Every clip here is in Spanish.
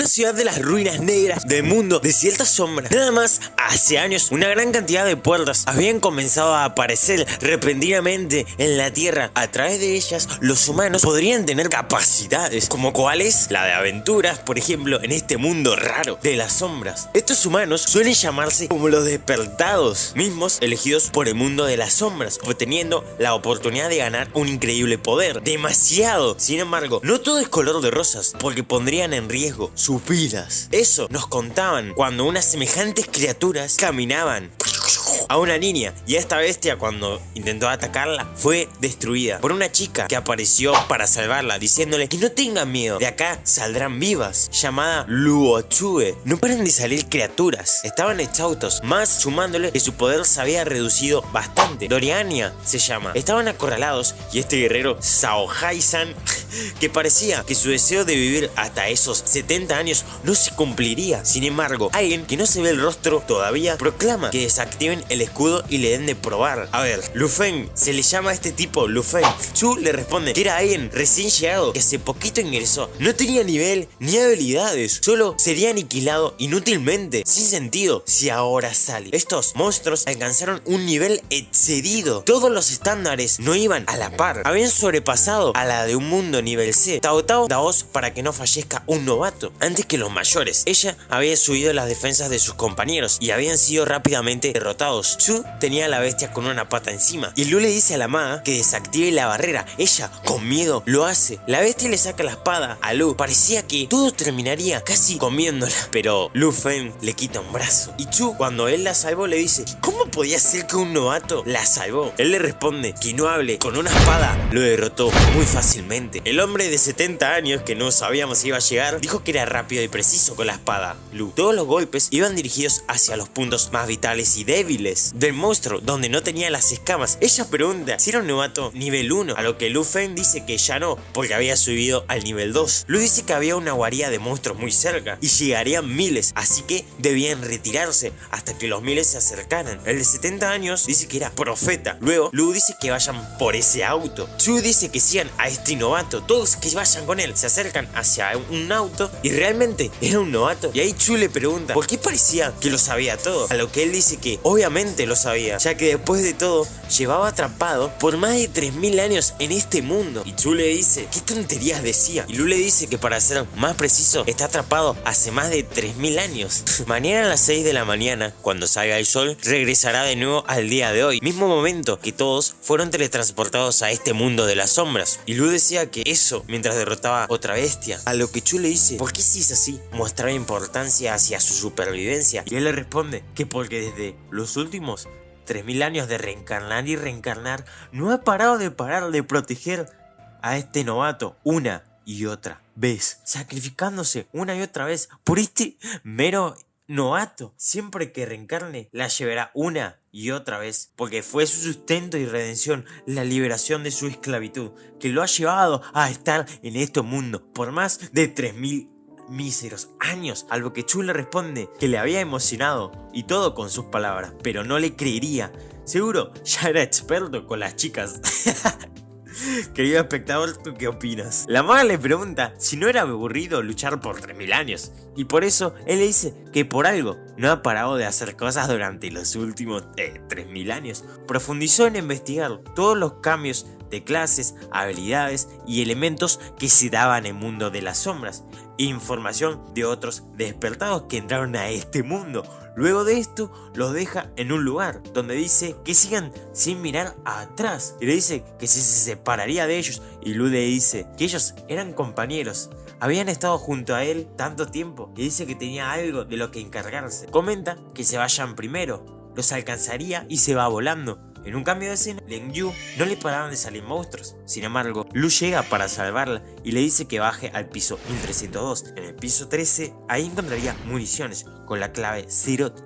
ciudad de las ruinas negras del mundo de ciertas sombras. Nada más, hace años, una gran cantidad de puertas habían comenzado a aparecer repentinamente en la Tierra. A través de ellas, los humanos podrían tener capacidades, como cuáles, la de aventuras, por ejemplo, en este mundo raro de las sombras. Estos humanos suelen llamarse como los despertados, mismos elegidos por el mundo de las sombras, obteniendo la oportunidad de ganar un increíble poder. Demasiado. Sin embargo, no todo es color de rosas, porque pondrían en riesgo sus vidas. Eso nos contaban cuando unas semejantes criaturas caminaban a una niña, y esta bestia, cuando intentó atacarla, fue destruida por una chica que apareció para salvarla, diciéndole que no tengan miedo, de acá saldrán vivas, llamada Luochue. No paran de salir criaturas, estaban exhaustos, más sumándole que su poder se había reducido bastante. Doriania se llama. Estaban acorralados, y este guerrero Saohai-san, que parecía que su deseo de vivir hasta esos 70 años no se cumpliría. Sin embargo, alguien que no se ve el rostro todavía proclama que desactiven el escudo y le den de probar. A ver, Lu Feng, se le llama a este tipo Lu Feng. Chu le responde que era alguien recién llegado que hace poquito ingresó. No tenía nivel ni habilidades, solo sería aniquilado inútilmente, sin sentido, si ahora sale. Estos monstruos alcanzaron un nivel excedido. Todos los estándares no iban a la par, habían sobrepasado a la de un mundo nivel C. Tao Tao da voz para que no fallezca un novato antes que los mayores. Ella había subido las defensas de sus compañeros y habían sido rápidamente derrotados. Chu tenía a la bestia con una pata encima, y Lu le dice a la maga que desactive la barrera. Ella, con miedo, lo hace. La bestia le saca la espada a Lu. Parecía que todo terminaría casi comiéndola, pero Lu Feng le quita un brazo, y Chu, cuando él la salvó, le dice: ¿cómo podía ser que un novato la salvó? Él le responde que no hable, con una espada lo derrotó muy fácilmente. El hombre de 70 años, que no sabíamos si iba a llegar, dijo que era rápido y preciso con la espada Lu. Todos los golpes iban dirigidos hacia los puntos más vitales y débiles del monstruo, donde no tenía las escamas. Ella pregunta si era un novato nivel 1, a lo que Lu Feng dice que ya no, porque había subido al nivel 2. Lu dice que había una guarida de monstruos muy cerca y llegarían miles, así que debían retirarse hasta que los miles se acercaran. El de 70 años dice que era profeta. Luego Lu dice que vayan por ese auto. Chu dice que sigan a este novato, todos que vayan con él. Se acercan hacia un auto y realmente era un novato. Y ahí Chu le pregunta por qué parecía que lo sabía todo, a lo que él dice que obviamente lo sabía, ya que después de todo llevaba atrapado por más de 3000 años en este mundo. Y Chu le dice qué tonterías decía, y Lu le dice que, para ser más preciso, está atrapado hace más de 3000 años. Mañana a las 6 de la mañana, cuando salga el sol, regresará de nuevo al día de hoy, mismo momento que todos fueron teletransportados a este mundo de las sombras. Y Lu decía que eso mientras derrotaba otra bestia, a lo que Chu le dice ¿por qué si es así mostrar importancia hacia su supervivencia? Y él le responde que porque desde los últimos 3000 años de reencarnar y reencarnar no ha parado de proteger a este novato una y otra vez, sacrificándose una y otra vez por este mero novato. Siempre que reencarne la llevará una y otra vez, porque fue su sustento y redención, la liberación de su esclavitud, que lo ha llevado a estar en este mundo por más de 3000 míseros años. A lo que Chu le responde que le había emocionado y todo con sus palabras, pero no le creería. Seguro ya era experto con las chicas. Querido espectador, ¿tú qué opinas? La maga le pregunta si no era aburrido luchar por 3000 años, y por eso él le dice que por algo no ha parado de hacer cosas durante los últimos 3000 años. Profundizó en investigar todos los cambios de clases, habilidades y elementos que se daban en el mundo de las sombras, e información de otros despertados que entraron a este mundo. Luego de esto los deja en un lugar donde dice que sigan sin mirar atrás, y le dice que se separaría de ellos, y Lu le dice que ellos eran compañeros, habían estado junto a él tanto tiempo, y dice que tenía algo de lo que encargarse. Comenta que se vayan primero, los alcanzaría y se va volando. En un cambio de escena, Len Yu no le paraban de salir monstruos. Sin embargo, Lu llega para salvarla y le dice que baje al piso 1302. En el piso 13, ahí encontraría municiones con la clave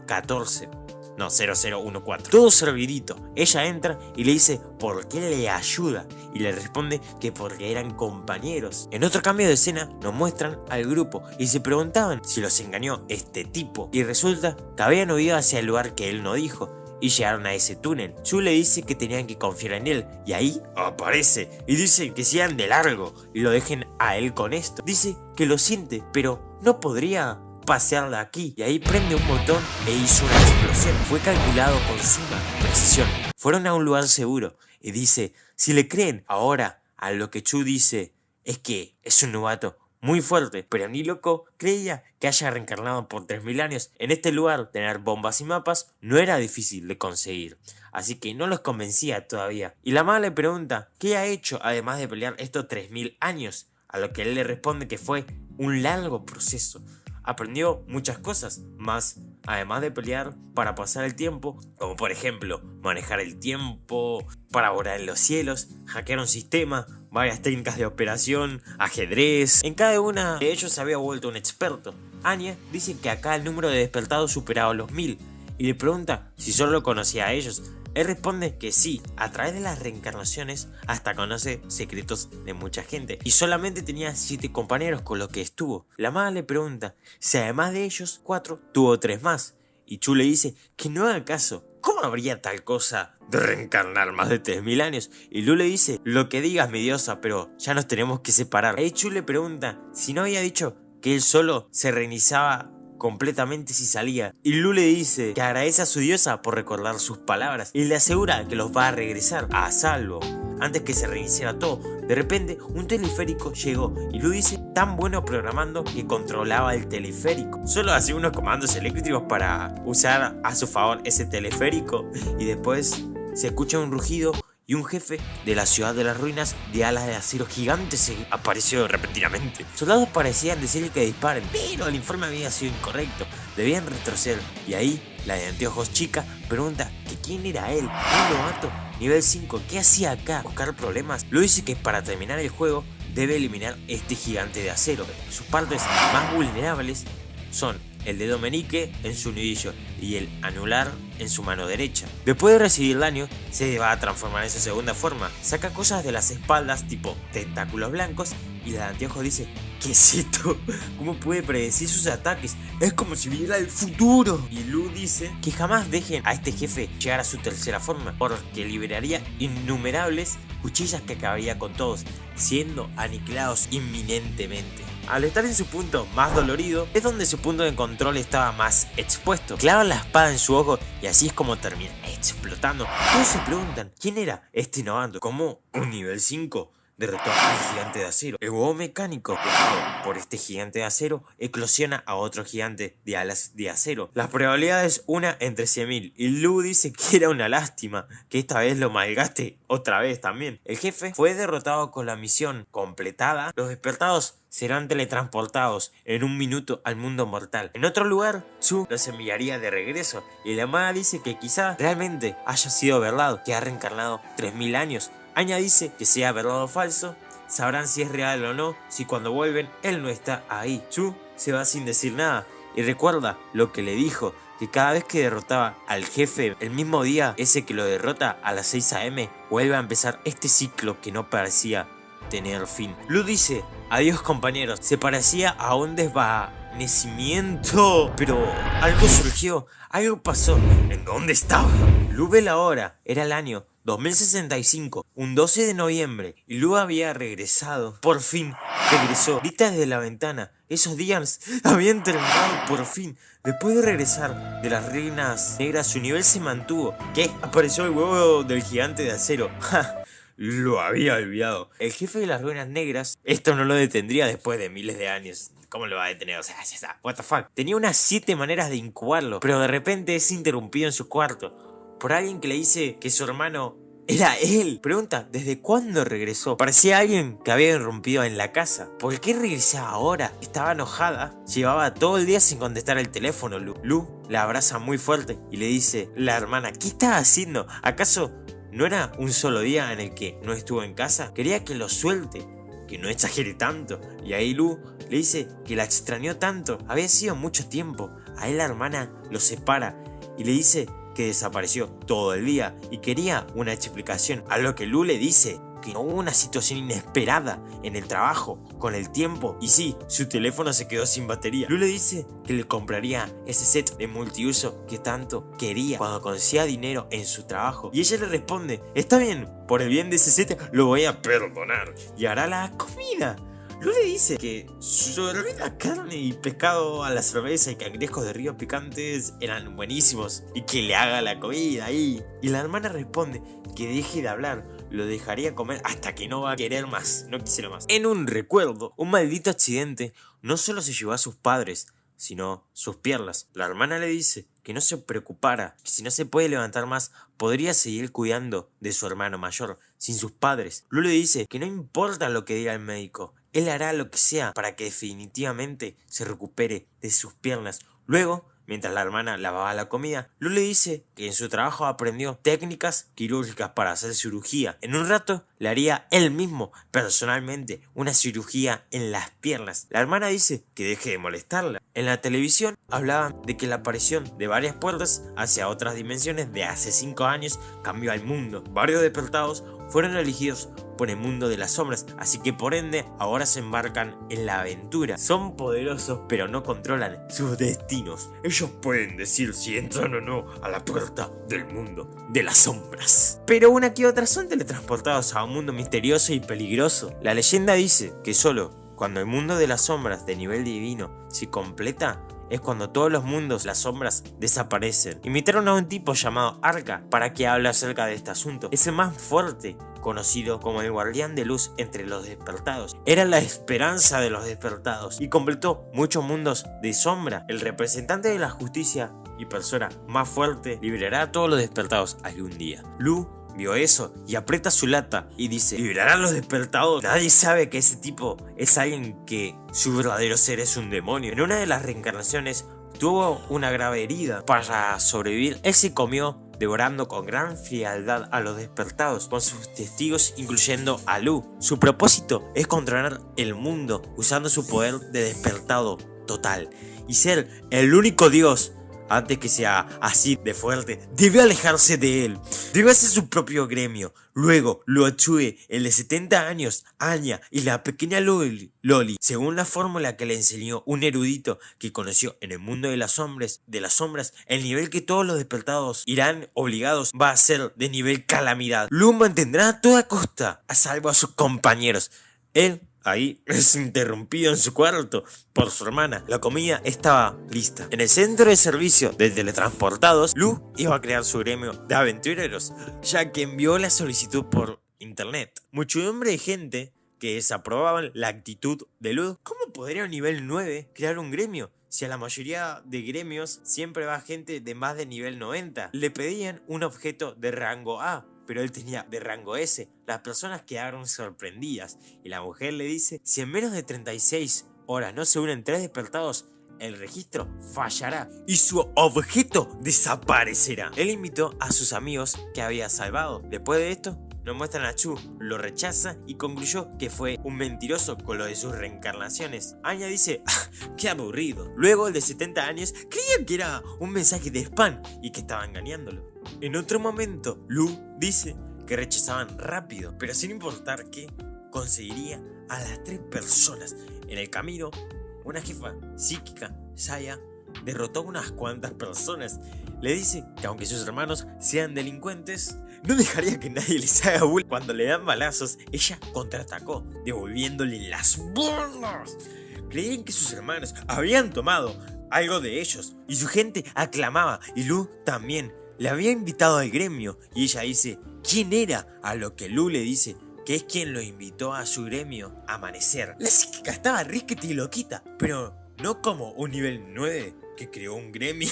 014. No, 0014. Todo servidito. Ella entra y le dice por qué le ayuda, y le responde que porque eran compañeros. En otro cambio de escena nos muestran al grupo y se preguntaban si los engañó este tipo, y resulta que habían huido hacia el lugar que él no dijo. y llegaron a ese túnel. Chu le dice que tenían que confiar en él y ahí aparece y dice que sigan de largo y lo dejen a él con esto. Dice que lo siente, pero no podría pasear de aquí, y ahí prende un botón e hizo una explosión. Fue calculado con suma precisión. Fueron a un lugar seguro y dice, si le creen ahora a lo que Chu dice, es que es un novato muy fuerte, pero ni loco creía que haya reencarnado por 3000 años. En este lugar tener bombas y mapas no era difícil de conseguir, así que no los convencía todavía. Y la madre le pregunta qué ha hecho además de pelear estos 3000 años, a lo que él le responde que fue un largo proceso. Aprendió muchas cosas más, además de pelear para pasar el tiempo, como por ejemplo manejar el tiempo, para volar en los cielos, hackear un sistema, varias técnicas de operación, ajedrez. En cada una de ellos se había vuelto un experto. Anya dice que acá el número de despertados superaba los 1000 y le pregunta si solo lo conocía a ellos. Él responde que sí, a través de las reencarnaciones hasta conoce secretos de mucha gente. Y solamente tenía 7 compañeros con los que estuvo. La madre le pregunta si además de ellos 4 tuvo 3 más. Y Chu le dice que no haga caso. ¿Cómo habría tal cosa de reencarnar más de 3000 años? Y Lu le dice, lo que digas mi diosa, pero ya nos tenemos que separar. Ahí Chu le pregunta si no había dicho que él solo se reiniciaba completamente si salía, y Lu le dice que agradece a su diosa por recordar sus palabras y le asegura que los va a regresar a salvo antes que se reiniciara todo. De repente un teleférico llegó y Lu dice tan bueno programando que controlaba el teleférico. Solo hacía unos comandos eléctricos para usar a su favor ese teleférico y después se escucha un rugido y un jefe de la ciudad de las ruinas de alas de acero gigantes apareció repentinamente. Soldados parecían decirle que disparen, pero el informe había sido incorrecto, debían retroceder. Y ahí la de anteojos chica pregunta que quién era él, un novato, nivel 5, ¿qué hacía acá? ¿Buscar problemas? Lo dice que para terminar el juego debe eliminar este gigante de acero. Sus partes más vulnerables son el dedo meñique en su nudillo y el anular en su mano derecha. Después de recibir daño, se va a transformar en su segunda forma. Saca cosas de las espaldas tipo tentáculos blancos y la de anteojos dice, ¿qué es esto? ¿Cómo puede predecir sus ataques? Es como si viera el futuro. Y Lu dice que jamás dejen a este jefe llegar a su tercera forma, porque liberaría innumerables cuchillas que acabaría con todos, siendo aniquilados inminentemente. Al estar en su punto más dolorido, es donde su punto de control estaba más expuesto. Clava la espada en su ojo y así es como termina explotando. Todos se preguntan, ¿quién era este novato? ¿Cómo un nivel 5 derrotó a un gigante de acero? El huevo mecánico creado por este gigante de acero eclosiona a otro gigante de alas de acero. Las probabilidades 1 entre 100.000 y Lu dice que era una lástima que esta vez lo malgaste otra vez también. El jefe fue derrotado con la misión completada. Los despertados serán teletransportados en un minuto al mundo mortal. En otro lugar, Chu los enviaría de regreso y la maga dice que quizá realmente haya sido verdad, que ha reencarnado 3000 años. Anya dice que sea verdad o falso, sabrán si es real o no, si cuando vuelven él no está ahí. Chu se va sin decir nada y recuerda lo que le dijo, que cada vez que derrotaba al jefe, el mismo día ese que lo derrota a las 6 AM, vuelve a empezar este ciclo que no parecía tener fin. Lu dice, adiós compañeros, se parecía a un desvanecimiento, pero algo surgió, algo pasó. ¿En dónde estaba? Lu ve la hora, era el año 2065, un 12 de noviembre, y Lu había regresado. Por fin, regresó. Grita desde la ventana. Esos días habían terminado por fin. Después de regresar de las reinas negras, su nivel se mantuvo. ¿Qué? Apareció el huevo del gigante de acero. ¡Ja! Lo había olvidado. El jefe de las ruinas negras, esto no lo detendría después de miles de años. ¿Cómo lo va a detener? O sea, ya está. What the fuck. Tenía unas 7 maneras de incubarlo, pero de repente es interrumpido en su cuarto por alguien que le dice que su hermano era él. Pregunta, ¿desde cuándo regresó? Parecía alguien que había irrumpido en la casa. ¿Por qué regresaba ahora? Estaba enojada. Llevaba todo el día sin contestar el teléfono. Lu la abraza muy fuerte y le dice, la hermana, ¿qué estás haciendo? ¿Acaso no era un solo día en el que no estuvo en casa? Quería que lo suelte, que no exagere tanto. Y ahí Lu le dice que la extrañó tanto. Había sido mucho tiempo. Ahí la hermana lo separa y le dice que desapareció todo el día y quería una explicación, a lo que Lu le dice que hubo una situación inesperada en el trabajo con el tiempo. Y sí, su teléfono se quedó sin batería. Lu le dice que le compraría ese set de multiuso que tanto quería cuando consiga dinero en su trabajo. Y ella le responde: está bien, por el bien de ese set lo voy a perdonar. Y hará la comida. Lu le dice que su hervida carne y pescado a la cerveza y cangrejos de río picantes eran buenísimos y que le haga la comida ahí. Y la hermana responde que deje de hablar, lo dejaría comer hasta que no va a querer más, no quisiera más. En un recuerdo, un maldito accidente no solo se llevó a sus padres, sino sus piernas. La hermana le dice que no se preocupara, que si no se puede levantar más, podría seguir cuidando de su hermano mayor, sin sus padres. Lu le dice que no importa lo que diga el médico, él hará lo que sea para que definitivamente se recupere de sus piernas. Luego, mientras la hermana lavaba la comida, Lu le dice que en su trabajo aprendió técnicas quirúrgicas para hacer cirugía. En un rato le haría él mismo, personalmente, una cirugía en las piernas. La hermana dice que deje de molestarla. En la televisión hablaban de que la aparición de varias puertas hacia otras dimensiones de hace 5 años cambió al mundo. Varios despertados fueron elegidos por el mundo de las sombras, así que por ende ahora se embarcan en la aventura. Son poderosos pero no controlan sus destinos. Ellos pueden decir si entran o no a la puerta del mundo de las sombras, pero una que otra son teletransportados a un mundo misterioso y peligroso. La leyenda dice que solo cuando el mundo de las sombras de nivel divino se completa es cuando todos los mundos, las sombras, desaparecen. Invitaron a un tipo llamado Arca para que hable acerca de este asunto. Es el más fuerte, conocido como el guardián de luz entre los despertados. Era la esperanza de los despertados y completó muchos mundos de sombra. El representante de la justicia y persona más fuerte liberará a todos los despertados algún día. Lu vio eso y aprieta su lata y dice: ¿liberarán los despertados? Nadie sabe que ese tipo es alguien que su verdadero ser es un demonio. En una de las reencarnaciones tuvo una grave herida. Para sobrevivir, él se comió, devorando con gran frialdad a los despertados, con sus testigos incluyendo a Lu. Su propósito es controlar el mundo usando su poder de despertado total y ser el único dios. Antes que sea así de fuerte, debe alejarse de él. Debe hacer su propio gremio. Luego, Luochue, el de 70 años, Anya y la pequeña Loli, según la fórmula que le enseñó un erudito que conoció en el mundo de las sombras, el nivel que todos los despertados irán obligados va a ser de nivel calamidad. Lu mantendrá a toda costa a salvo a sus compañeros. Él ahí es interrumpido en su cuarto por su hermana. La comida estaba lista. En el centro de servicio de teletransportados, Lu iba a crear su gremio de aventureros, ya que envió la solicitud por internet. Muchedumbre de gente que desaprobaban la actitud de Lu. ¿Cómo podría un nivel 9 crear un gremio? Si a la mayoría de gremios siempre va gente de más de nivel 90. Le pedían un objeto de rango A, pero él tenía de rango S. Las personas quedaron sorprendidas y la mujer le dice: si en menos de 36 horas no se unen 3 despertados, el registro fallará y su objeto desaparecerá. Él invitó a sus amigos que había salvado. Después de esto, nos muestran a Chu, lo rechaza y concluyó que fue un mentiroso con lo de sus reencarnaciones. Anya dice: qué aburrido. Luego el de 70 años creía que era un mensaje de spam y que estaba engañándolo. En otro momento, Lu dice que rechazaban rápido, pero sin importar qué, conseguiría a las 3 personas. En el camino, una jefa psíquica, Saya, derrotó a unas cuantas personas. Le dice que aunque sus hermanos sean delincuentes, no dejaría que nadie les haga bullying. Cuando le dan balazos, ella contraatacó, devolviéndole las bolas. Creían que sus hermanos habían tomado algo de ellos y su gente aclamaba, y Lu también. Le había invitado al gremio y ella dice quién era, a lo que Lu le dice que es quien lo invitó a su gremio a amanecer. La psíquica estaba riquete y loquita, pero no como un nivel 9 que creó un gremio.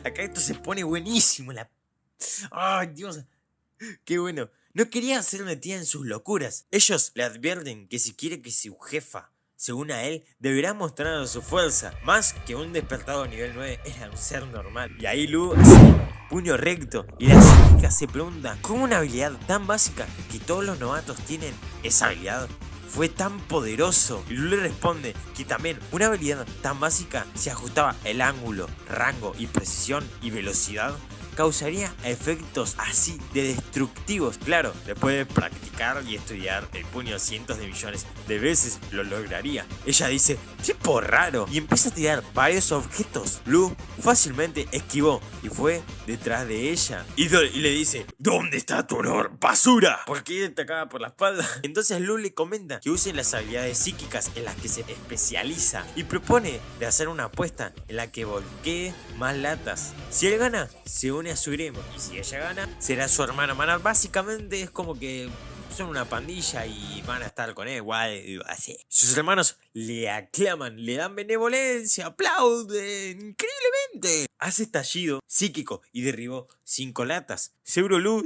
Acá esto se pone buenísimo. ¡Ay, Dios! ¡Qué bueno! No quería ser metida en sus locuras. Ellos le advierten que si quiere que su jefa se una a él, deberá mostrar su fuerza. Más que un despertado nivel 9, era un ser normal. Y ahí Lu hace puño recto y la psíquica se pregunta cómo una habilidad tan básica que todos los novatos tienen, esa habilidad fue tan poderoso. Y Lu le responde que también una habilidad tan básica, si ajustaba el ángulo, rango y precisión y velocidad, causaría efectos así de destructivos. Claro, después de practicar y estudiar el puño cientos de millones de veces lo lograría. Ella dice, tipo raro, y empieza a tirar varios objetos. Lu fácilmente esquivó y fue detrás de ella y le dice, ¿dónde está tu honor, basura? ¿Por qué te acaba por la espalda? Entonces Lu le comenta que use las habilidades psíquicas en las que se especializa y propone de hacer una apuesta en la que volquee más latas. Si él gana, se une a su gremio, y si ella gana, será su hermana menor. Básicamente es como que son una pandilla y van a estar con él, igual así. Sus hermanos le aclaman, le dan benevolencia, aplauden increíblemente. Hace estallido psíquico y derribó 5 latas. Seguro Lu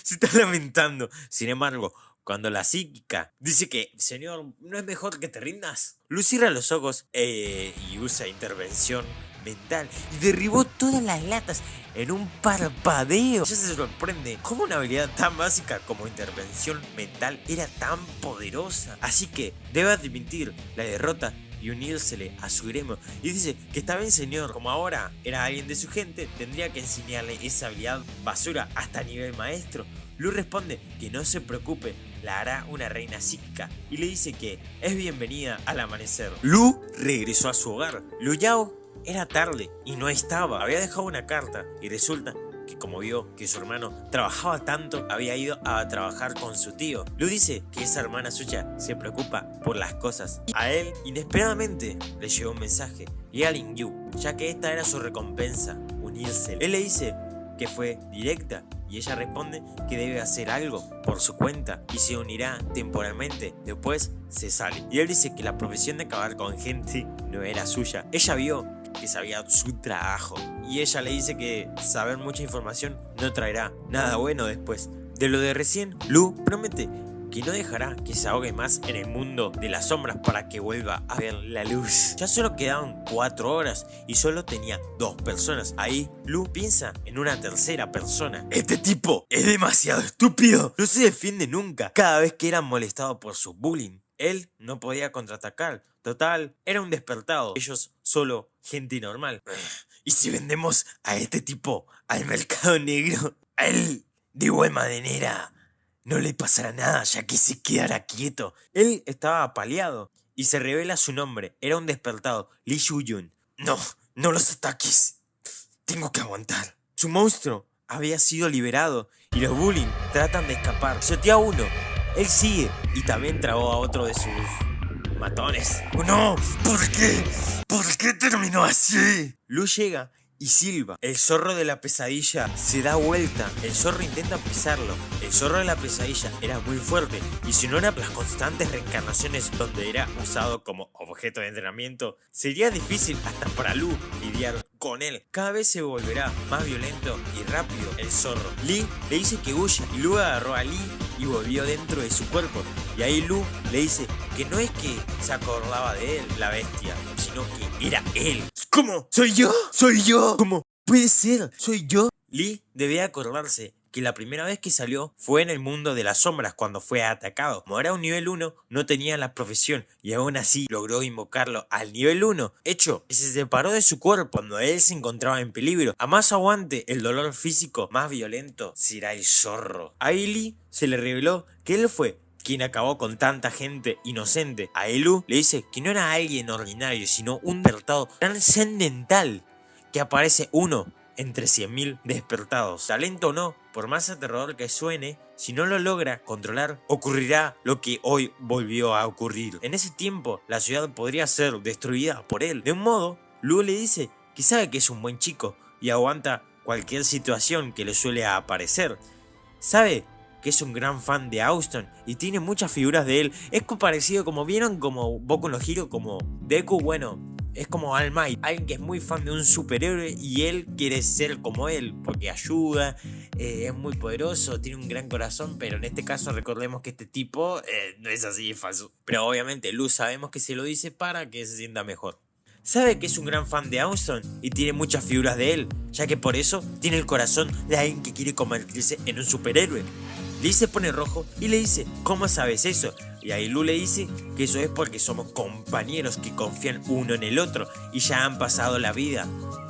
se está lamentando. Sin embargo, cuando la psíquica dice que, señor, ¿no es mejor que te rindas? Lu cierra los ojos y usa intervención mental y derribó todas las latas en un parpadeo. Ella se sorprende cómo una habilidad tan básica como intervención mental era tan poderosa. Así que debe admitir la derrota y unírsele a su gremio. Y dice que está bien, señor, como ahora era alguien de su gente, tendría que enseñarle esa habilidad basura hasta nivel maestro. Lu responde que no se preocupe, la hará una reina psíquica y le dice que es bienvenida al amanecer. Lu regresó a su hogar. Lu Yao era tarde y no estaba. Había dejado una carta y resulta que como vio que su hermano trabajaba tanto, había ido a trabajar con su tío. Lu dice que esa hermana suya se preocupa por las cosas. A él, inesperadamente, le llegó un mensaje y a Lin Yu, ya que esta era su recompensa, unirse. Él le dice que fue directa y ella responde que debe hacer algo por su cuenta y se unirá temporalmente. Después se sale y él dice que la profesión de acabar con gente no era suya. Ella vio que sabía su trabajo y ella le dice que saber mucha información no traerá nada bueno después. De lo de recién, Lu promete que no dejará que se ahogue más en el mundo de las sombras para que vuelva a ver la luz. Ya solo quedaban 4 horas y solo tenía 2 personas. Ahí Lu piensa en una tercera persona. Este tipo es demasiado estúpido. No se defiende nunca. Cada vez que era molestado por su bullying, él no podía contraatacar. Total, era un despertado. Ellos solo gente normal. ¿Y si vendemos a este tipo al mercado negro? A él de igual manera no le pasará nada, ya que se quedará quieto. Él estaba apaleado y se revela su nombre. Era un despertado, Lee Shu-yun. No los ataques. Tengo que aguantar. Su monstruo había sido liberado y los bullying tratan de escapar. Sotea a uno. Él sigue y también tragó a otro de sus matones. ¡Oh, no! ¿Por qué? ¿Por qué terminó así? Lu llega y silba. El zorro de la pesadilla se da vuelta. El zorro intenta pisarlo. El zorro de la pesadilla era muy fuerte y si no eran las constantes reencarnaciones donde era usado como objeto de entrenamiento, sería difícil hasta para Lu lidiar con él. Cada vez se volverá más violento y rápido el zorro. Lee le dice que huya y Lu agarró a Lee y volvió dentro de su cuerpo. Y ahí Lu le dice que no es que se acordaba de él, la bestia, sino que era él. ¿Cómo? ¿Soy yo? ¿Soy yo? ¿Cómo? ¿Puede ser? ¿Soy yo? Lee debía acordarse que la primera vez que salió fue en el mundo de las sombras cuando fue atacado. Como era un nivel 1, no tenía la profesión y aún así logró invocarlo al nivel 1. Hecho, que se separó de su cuerpo cuando él se encontraba en peligro. A más aguante el dolor físico, más violento será el zorro. A Lee se le reveló que él fue quien acabó con tanta gente inocente. A Lu le dice que no era alguien ordinario, sino un despertado trascendental que aparece uno entre 100.000 despertados. Talento o no, por más aterrador que suene, si no lo logra controlar, ocurrirá lo que hoy volvió a ocurrir. En ese tiempo, la ciudad podría ser destruida por él. De un modo, Lu le dice que sabe que es un buen chico y aguanta cualquier situación que le suele aparecer. Sabe que es un gran fan de Austin y tiene muchas figuras de él. Es parecido, como vieron, como Boku no Hero, como Deku, bueno, es como All Might, alguien que es muy fan de un superhéroe y él quiere ser como él, porque ayuda, es muy poderoso, tiene un gran corazón, pero en este caso recordemos que este tipo no es así, es falso. Pero obviamente Luz sabemos que se lo dice para que se sienta mejor. Sabe que es un gran fan de Austin y tiene muchas figuras de él, ya que por eso tiene el corazón de alguien que quiere convertirse en un superhéroe. Lee se pone rojo y le dice, ¿cómo sabes eso? Y ahí Lu le dice que eso es porque somos compañeros que confían uno en el otro y ya han pasado la vida.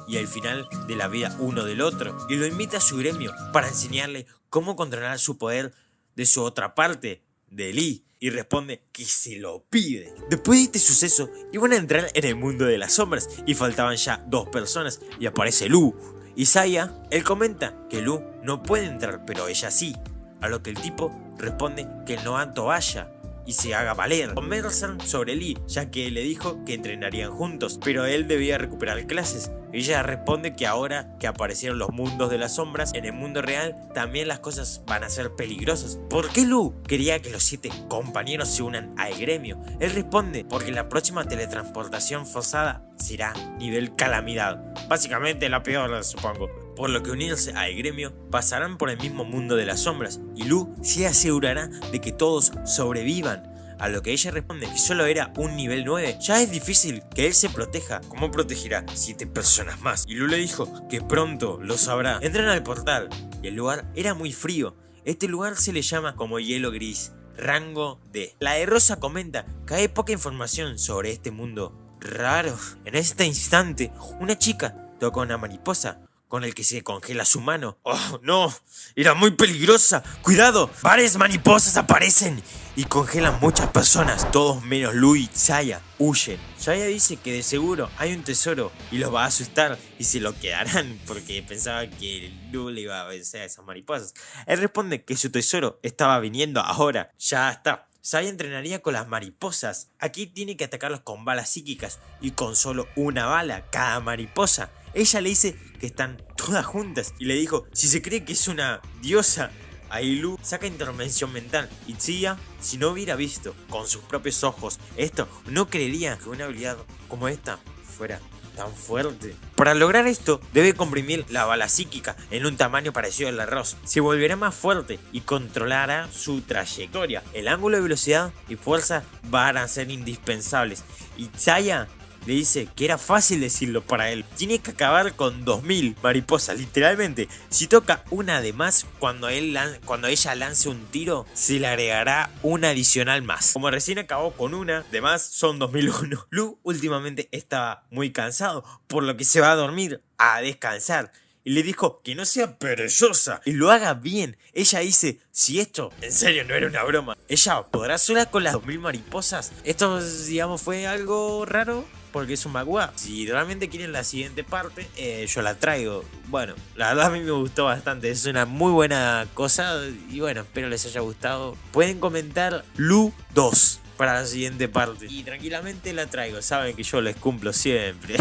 y el final de la vida uno del otro, y lo invita a su gremio para enseñarle cómo controlar su poder de su otra parte, de Lee, y responde que se lo pide. Después de este suceso, iban a entrar en el mundo de las sombras y faltaban ya 2 personas y aparece Lu. Y Saya, él comenta que Lu no puede entrar, pero ella sí, a lo que el tipo responde que el novato vaya y se haga valer. Conversan sobre Lee, ya que le dijo que entrenarían juntos, pero él debía recuperar clases. Ella responde que ahora que aparecieron los mundos de las sombras, en el mundo real también las cosas van a ser peligrosas. ¿Por qué Lu quería que los 7 compañeros se unan al gremio? Él responde porque la próxima teletransportación forzada será nivel calamidad. Básicamente la peor, supongo. Por lo que unirse al gremio pasarán por el mismo mundo de las sombras y Lu se asegurará de que todos sobrevivan. A lo que ella responde que solo era un nivel 9. Ya es difícil que él se proteja. ¿Cómo protegerá 7 personas más? Y Lu le dijo que pronto lo sabrá. Entran al portal y el lugar era muy frío. Este lugar se le llama como hielo gris, rango D. La de Rosa comenta que hay poca información sobre este mundo raro. En este instante, una chica toca una mariposa con el que se congela su mano. ¡Oh, no! ¡Era muy peligrosa! ¡Cuidado! Varias mariposas aparecen y congelan muchas personas. Todos menos Lu y Saya huyen. Saya dice que de seguro hay un tesoro y los va a asustar y se lo quedarán porque pensaba que Lu le iba a vencer a esas mariposas. Él responde que su tesoro estaba viniendo ahora. Ya está. Saya entrenaría con las mariposas. Aquí tiene que atacarlos con balas psíquicas y con solo una bala cada mariposa. Ella le dice que están todas juntas y le dijo si se cree que es una diosa. Ahí Lu saca intervención mental y Tia, si no hubiera visto con sus propios ojos esto, no creería que una habilidad como esta fuera tan fuerte. Para lograr esto, debe comprimir la bala psíquica en un tamaño parecido al arroz. Se volverá más fuerte y controlará su trayectoria. El ángulo de velocidad y fuerza van a ser indispensables. Y Saya le dice que era fácil decirlo para él. Tiene que acabar con 2000 mariposas, literalmente. Si toca una de más, cuando ella lance un tiro, se le agregará una adicional más. Como recién acabó con una de más, son 2001. Lu últimamente estaba muy cansado, por lo que se va a dormir, a descansar. Y le dijo que no sea perezosa y lo haga bien. Ella dice, si esto en serio no era una broma, ella podrá sola con las 2000 mariposas. Esto, digamos, fue algo raro porque es un magua. Si realmente quieren la siguiente parte, yo la traigo. Bueno, la verdad a mí me gustó bastante. Es una muy buena cosa y bueno, espero les haya gustado. Pueden comentar Lu 2 para la siguiente parte y tranquilamente la traigo. Saben que yo les cumplo siempre.